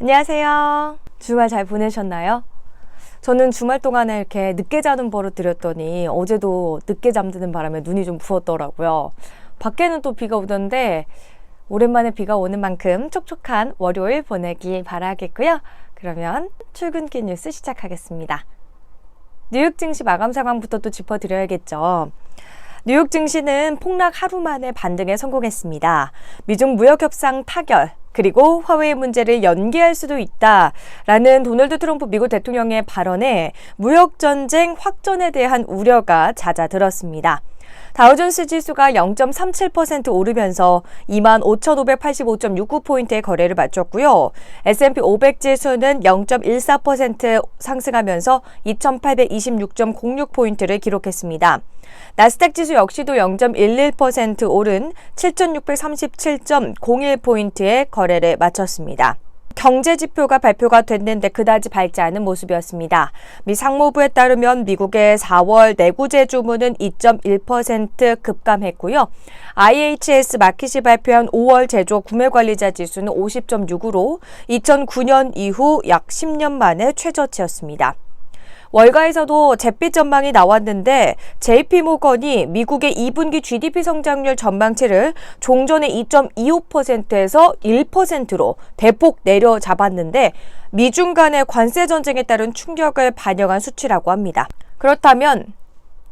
안녕하세요. 주말 잘 보내셨나요? 저는 주말 동안에 이렇게 늦게 자는 버릇 들였더니 어제도 늦게 잠드는 바람에 눈이 좀 부었더라고요. 밖에는 또 비가 오던데 오랜만에 비가 오는 만큼 촉촉한 월요일 보내길 바라겠고요. 그러면 출근길 뉴스 시작하겠습니다. 뉴욕 증시 마감 상황부터 또 짚어드려야겠죠. 뉴욕 증시는 폭락 하루 만에 반등에 성공했습니다. 미중 무역 협상 타결, 그리고 화웨이 문제를 연기할 수도 있다라는 도널드 트럼프 미국 대통령의 발언에 무역 전쟁 확전에 대한 우려가 잦아들었습니다. 다우존스 지수가 0.37% 오르면서 25,585.69포인트의 거래를 마쳤고요. S&P 500 지수는 0.14% 상승하면서 2,826.06포인트를 기록했습니다. 나스닥 지수 역시도 0.11% 오른 7,637.01포인트의 거래를 마쳤습니다. 경제 지표가 발표가 됐는데 그다지 밝지 않은 모습이었습니다. 미 상무부에 따르면 미국의 4월 내구재 주문은 2.1% 급감했고요. IHS 마킷이 발표한 5월 제조 구매관리자 지수는 50.6으로 2009년 이후 약 10년 만에 최저치였습니다. 월가에서도 잿빛 전망이 나왔는데 JP모건이 미국의 2분기 GDP 성장률 전망치를 종전의 2.25%에서 1%로 대폭 내려잡았는데 미중 간의 관세 전쟁에 따른 충격을 반영한 수치라고 합니다. 그렇다면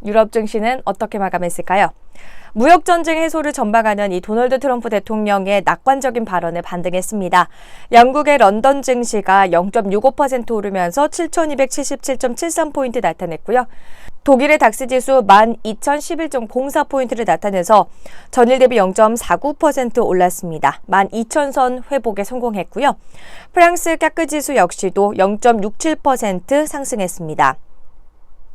유럽 증시는 어떻게 마감했을까요? 무역 전쟁 해소를 전망하는 이 도널드 트럼프 대통령의 낙관적인 발언에 반등했습니다. 영국의 런던 증시가 0.65% 오르면서 7,277.73포인트 나타냈고요. 독일의 닥스 지수 12,011.04포인트를 나타내서 전일 대비 0.49% 올랐습니다. 12,000선 회복에 성공했고요. 프랑스 까크 지수 역시도 0.67% 상승했습니다.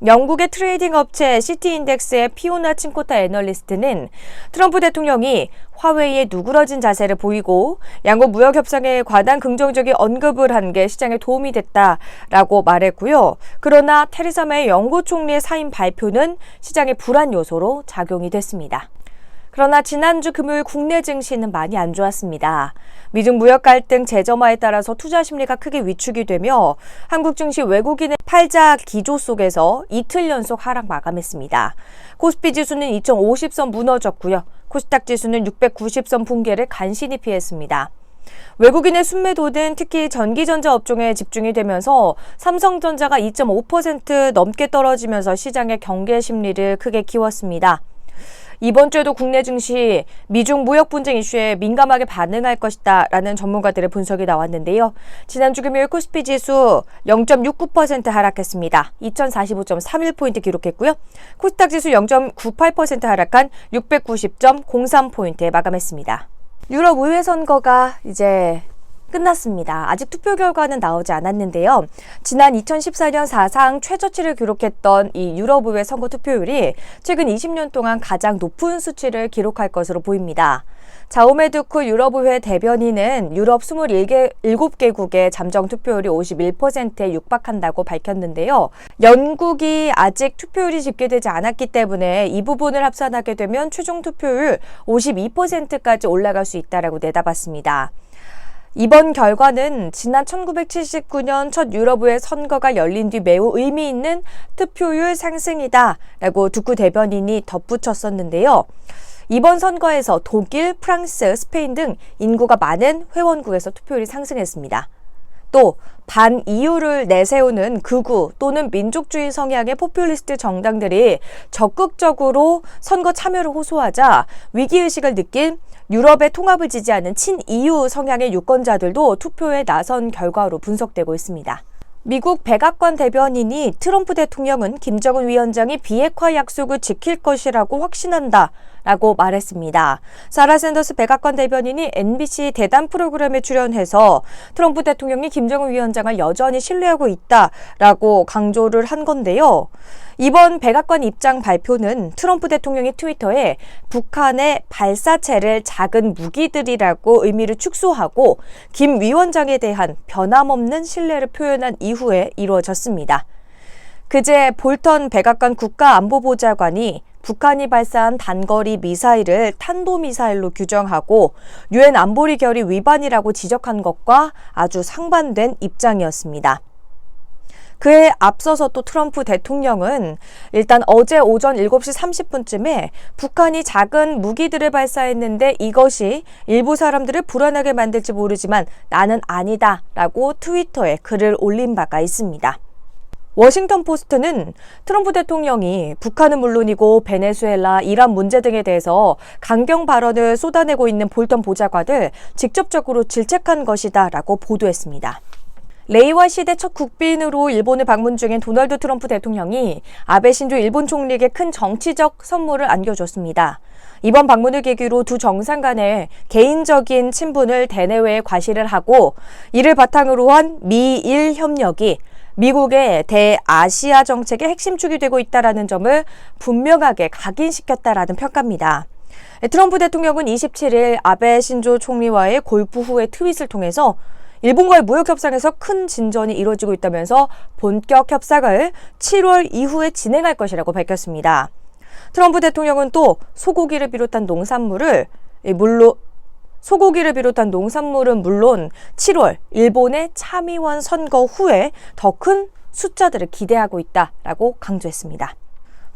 영국의 트레이딩 업체 시티인덱스의 피오나 칭코타 애널리스트는 트럼프 대통령이 화웨이에 누그러진 자세를 보이고 양국 무역 협상에 과단 긍정적인 언급을 한 게 시장에 도움이 됐다라고 말했고요. 그러나 테레사 메이 영국 총리의 사임 발표는 시장의 불안 요소로 작용이 됐습니다. 그러나 지난주 금요일 국내 증시는 많이 안 좋았습니다. 미중 무역 갈등 재점화에 따라서 투자 심리가 크게 위축이 되며 한국 증시 외국인의 팔자 기조 속에서 이틀 연속 하락 마감했습니다. 코스피 지수는 2,050선 무너졌고요. 코스닥 지수는 690선 붕괴를 간신히 피했습니다. 외국인의 순매도는 특히 전기전자 업종에 집중이 되면서 삼성전자가 2.5% 넘게 떨어지면서 시장의 경계 심리를 크게 키웠습니다. 이번 주에도 국내 증시 미중 무역 분쟁 이슈에 민감하게 반응할 것이다 라는 전문가들의 분석이 나왔는데요. 지난주 금요일 코스피 지수 0.69% 하락했습니다. 2045.31포인트 기록했고요. 코스닥 지수 0.98% 하락한 690.03포인트에 마감했습니다. 유럽 의회 선거가 이제 끝났습니다. 아직 투표 결과는 나오지 않았는데요. 지난 2014년 사상 최저치를 기록했던 이 유럽의회 선거 투표율이 최근 20년 동안 가장 높은 수치를 기록할 것으로 보입니다. 자오메드쿠 유럽의회 대변인은 유럽 27개국의 잠정 투표율이 51%에 육박한다고 밝혔는데요. 영국이 아직 투표율이 집계되지 않았기 때문에 이 부분을 합산하게 되면 최종 투표율 52%까지 올라갈 수 있다라고 내다봤습니다. 이번 결과는 지난 1979년 첫 유럽의회 선거가 열린 뒤 매우 의미 있는 투표율 상승이다 라고 두쿠 대변인이 덧붙였었는데요. 이번 선거에서 독일, 프랑스, 스페인 등 인구가 많은 회원국에서 투표율이 상승했습니다. 또 반EU를 내세우는 극우 또는 민족주의 성향의 포퓰리스트 정당들이 적극적으로 선거 참여를 호소하자 위기의식을 느낀 유럽의 통합을 지지하는 친EU 성향의 유권자들도 투표에 나선 결과로 분석되고 있습니다. 미국 백악관 대변인이 트럼프 대통령은 김정은 위원장이 비핵화 약속을 지킬 것이라고 확신한다 라고 말했습니다. 사라 샌더스 백악관 대변인이 NBC 대담 프로그램에 출연해서 트럼프 대통령이 김정은 위원장을 여전히 신뢰하고 있다라고 강조를 한 건데요. 이번 백악관 입장 발표는 트럼프 대통령이 트위터에 북한의 발사체를 작은 무기들이라고 의미를 축소하고 김 위원장에 대한 변함없는 신뢰를 표현한 이후에 이루어졌습니다. 그제 볼턴 백악관 국가안보보좌관이 북한이 발사한 단거리 미사일을 탄도미사일로 규정하고 유엔 안보리 결의 위반이라고 지적한 것과 아주 상반된 입장이었습니다. 그에 앞서서 또 트럼프 대통령은 일단 어제 오전 7시 30분쯤에 북한이 작은 무기들을 발사했는데 이것이 일부 사람들을 불안하게 만들지 모르지만 나는 아니다 라고 트위터에 글을 올린 바가 있습니다. 워싱턴 포스트는 트럼프 대통령이 북한은 물론이고 베네수엘라, 이란 문제 등에 대해서 강경 발언을 쏟아내고 있는 볼턴 보좌관을 직접적으로 질책한 것이다 라고 보도했습니다. 레이와 시대 첫 국빈으로 일본을 방문 중인 도널드 트럼프 대통령이 아베 신조 일본 총리에게 큰 정치적 선물을 안겨줬습니다. 이번 방문을 계기로 두 정상 간의 개인적인 친분을 대내외에 과시를 하고 이를 바탕으로 한 미일 협력이 미국의 대아시아 정책의 핵심축이 되고 있다는 점을 분명하게 각인시켰다라는 평가입니다. 트럼프 대통령은 27일 아베 신조 총리와의 골프 후의 트윗을 통해서 일본과의 무역 협상에서 큰 진전이 이루어지고 있다면서 본격 협상을 7월 이후에 진행할 것이라고 밝혔습니다. 트럼프 대통령은 또 소고기를 비롯한 농산물은 물론 7월 일본의 참의원 선거 후에 더 큰 숫자들을 기대하고 있다라고 강조했습니다.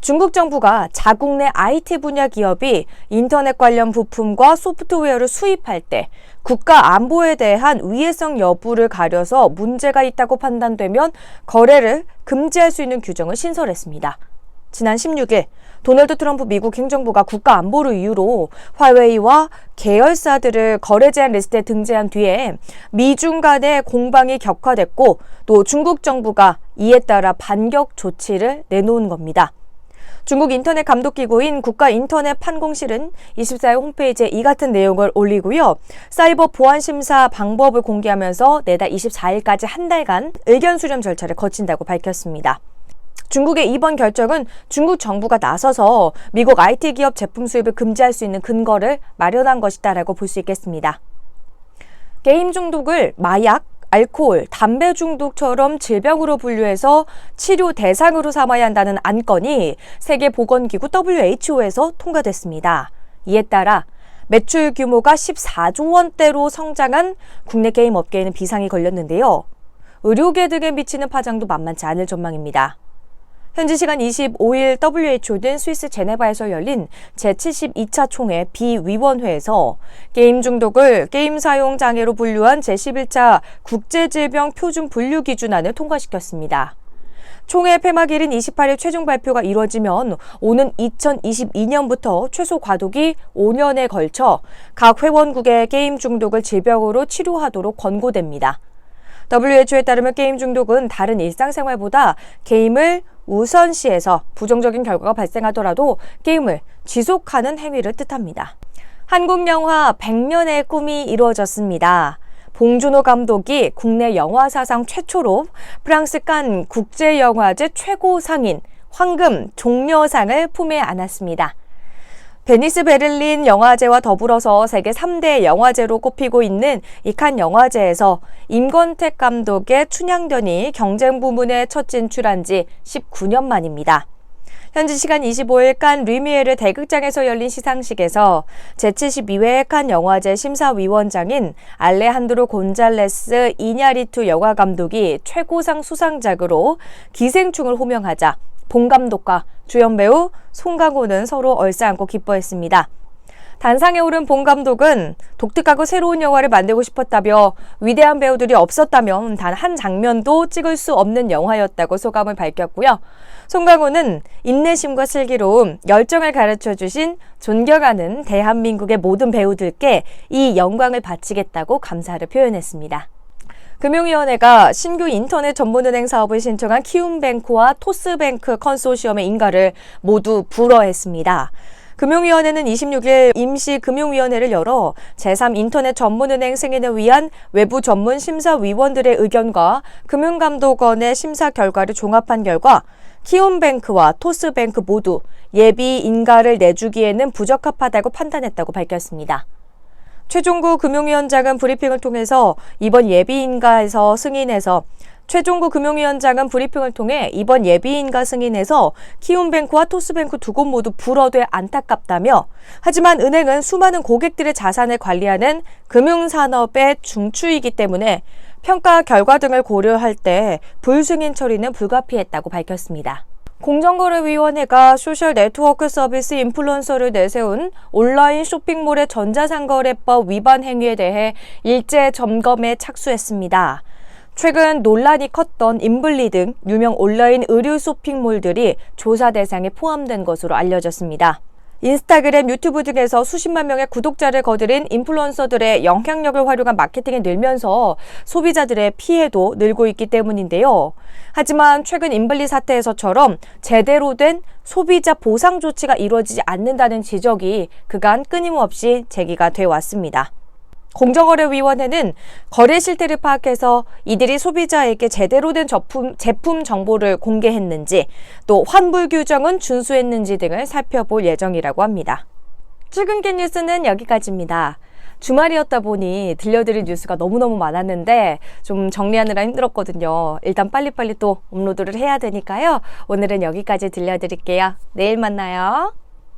중국 정부가 자국 내 IT 분야 기업이 인터넷 관련 부품과 소프트웨어를 수입할 때 국가 안보에 대한 위해성 여부를 가려서 문제가 있다고 판단되면 거래를 금지할 수 있는 규정을 신설했습니다. 지난 16일 도널드 트럼프 미국 행정부가 국가 안보를 이유로 화웨이와 계열사들을 거래 제한 리스트에 등재한 뒤에 미중 간의 공방이 격화됐고 또 중국 정부가 이에 따라 반격 조치를 내놓은 겁니다. 중국 인터넷 감독기구인 국가인터넷판공실은 24일 홈페이지에 이 같은 내용을 올리고요. 사이버 보안 심사 방법을 공개하면서 내달 24일까지 한 달간 의견 수렴 절차를 거친다고 밝혔습니다. 중국의 이번 결정은 중국 정부가 나서서 미국 IT 기업 제품 수입을 금지할 수 있는 근거를 마련한 것이다라고 볼 수 있겠습니다. 게임 중독을 마약, 알코올, 담배 중독처럼 질병으로 분류해서 치료 대상으로 삼아야 한다는 안건이 세계보건기구 WHO에서 통과됐습니다. 이에 따라 매출 규모가 14조 원대로 성장한 국내 게임 업계에는 비상이 걸렸는데요. 의료계 등에 미치는 파장도 만만치 않을 전망입니다. 현지 시간 25일 WHO는 스위스 제네바에서 열린 제72차 총회 비위원회에서 게임 중독을 게임 사용 장애로 분류한 제11차 국제질병 표준 분류 기준안을 통과시켰습니다. 총회 폐막일인 28일 최종 발표가 이뤄지면 오는 2022년부터 최소 과도기 5년에 걸쳐 각 회원국의 게임 중독을 질병으로 치료하도록 권고됩니다. WHO에 따르면 게임 중독은 다른 일상생활보다 게임을 우선시해서 부정적인 결과가 발생하더라도 게임을 지속하는 행위를 뜻합니다. 한국 영화 100년의 꿈이 이루어졌습니다. 봉준호 감독이 국내 영화 사상 최초로 프랑스 칸 국제영화제 최고상인 황금 종려상을 품에 안았습니다. 베니스 베를린 영화제와 더불어서 세계 3대 영화제로 꼽히고 있는 이 칸 영화제에서 임권택 감독의 춘향전이 경쟁 부문에 첫 진출한 지 19년 만입니다. 현지 시간 25일 칸 르미에르 대극장에서 열린 시상식에서 제72회 칸 영화제 심사위원장인 알레한드로 곤잘레스 이냐리투 영화감독이 최고상 수상작으로 기생충을 호명하자 본 감독과 주연 배우 송강호는 서로 얼싸안고 기뻐했습니다. 단상에 오른 본 감독은 독특하고 새로운 영화를 만들고 싶었다며 위대한 배우들이 없었다면 단 한 장면도 찍을 수 없는 영화였다고 소감을 밝혔고요. 송강호는 인내심과 슬기로움, 열정을 가르쳐주신 존경하는 대한민국의 모든 배우들께 이 영광을 바치겠다고 감사를 표현했습니다. 금융위원회가 신규 인터넷 전문은행 사업을 신청한 키움뱅크와 토스뱅크 컨소시엄의 인가를 모두 불허했습니다. 금융위원회는 26일 임시금융위원회를 열어 제3인터넷 전문은행 승인을 위한 외부 전문 심사위원들의 의견과 금융감독원의 심사 결과를 종합한 결과 키움뱅크와 토스뱅크 모두 예비 인가를 내주기에는 부적합하다고 판단했다고 밝혔습니다. 최종구 금융위원장은 브리핑을 통해서 이번 예비인가에서 승인해서 최종구 금융위원장은 브리핑을 통해 이번 예비인가 승인에서 키움뱅크와 토스뱅크 두 곳 모두 불어돼 안타깝다며, 하지만 은행은 수많은 고객들의 자산을 관리하는 금융산업의 중추이기 때문에 평가 결과 등을 고려할 때 불승인 처리는 불가피했다고 밝혔습니다. 공정거래위원회가 소셜 네트워크 서비스 인플루언서를 내세운 온라인 쇼핑몰의 전자상거래법 위반 행위에 대해 일제 점검에 착수했습니다. 최근 논란이 컸던 인블리 등 유명 온라인 의류 쇼핑몰들이 조사 대상에 포함된 것으로 알려졌습니다. 인스타그램, 유튜브 등에서 수십만 명의 구독자를 거느린 인플루언서들의 영향력을 활용한 마케팅이 늘면서 소비자들의 피해도 늘고 있기 때문인데요. 하지만 최근 인블리 사태에서처럼 제대로 된 소비자 보상 조치가 이루어지지 않는다는 지적이 그간 끊임없이 제기가 돼 왔습니다. 공정거래위원회는 거래 실태를 파악해서 이들이 소비자에게 제대로 된 제품 정보를 공개했는지, 또 환불 규정은 준수했는지 등을 살펴볼 예정이라고 합니다. 출근길 뉴스는 여기까지입니다. 주말이었다 보니 들려드릴 뉴스가 너무너무 많았는데 좀 정리하느라 힘들었거든요. 일단 빨리빨리 또 업로드를 해야 되니까요. 오늘은 여기까지 들려드릴게요. 내일 만나요.